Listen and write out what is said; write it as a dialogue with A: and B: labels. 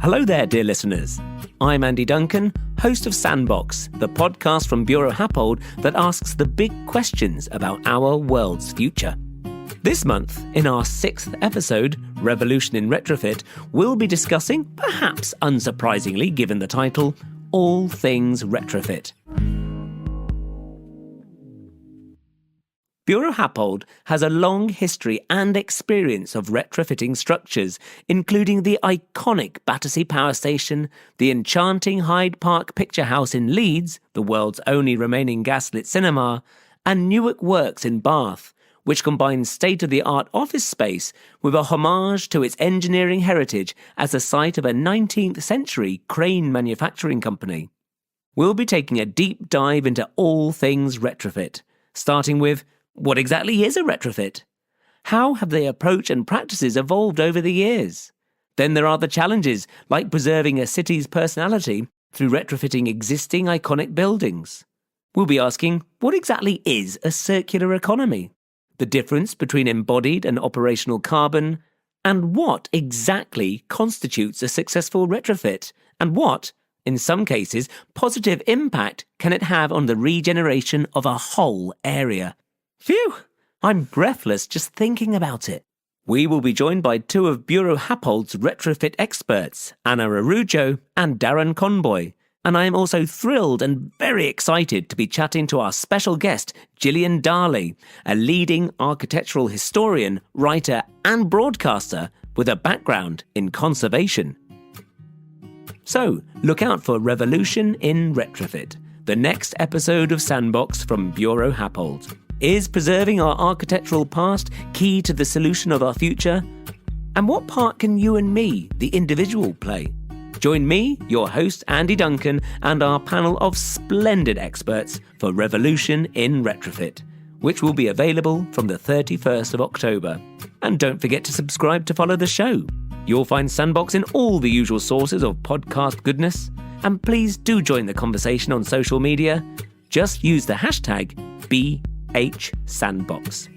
A: Hello there, dear listeners. I'm Andy Duncan, host of Sandbox, the podcast from Buro Happold that asks the big questions about our world's future. This month, in our 6th episode, Revolution in Retrofit, we'll be discussing, perhaps unsurprisingly given the title, all things retrofit. Buro Happold has a long history and experience of retrofitting structures, including the iconic Battersea Power Station, the enchanting Hyde Park Picture House in Leeds, the world's only remaining gaslit cinema, and Newark Works in Bath, which combines state-of-the-art office space with a homage to its engineering heritage as the site of a 19th century crane manufacturing company. We'll be taking a deep dive into all things retrofit, starting with what exactly is a retrofit? How have the approach and practices evolved over the years? Then there are the challenges, like preserving a city's personality through retrofitting existing iconic buildings. We'll be asking, what exactly is a circular economy? The difference between embodied and operational carbon, and what exactly constitutes a successful retrofit, and what, in some cases, positive impact can it have on the regeneration of a whole area? Phew! I'm breathless just thinking about it. We will be joined by two of Buro Happold's retrofit experts, Anna Arujo and Darren Conboy, and I am also thrilled and very excited to be chatting to our special guest, Gillian Darley, a leading architectural historian, writer and broadcaster with a background in conservation. So, look out for Revolution in Retrofit, the next episode of Sandbox from Buro Happold. Is preserving our architectural past key to the solution of our future? And what part can you and me, the individual, play? Join me, your host Andy Duncan, and our panel of splendid experts for Revolution in Retrofit, which will be available from the 31st of October. And don't forget to subscribe to follow the show. You'll find Sandbox in all the usual sources of podcast goodness. And please do join the conversation on social media. Just use the hashtag #BHSandbox.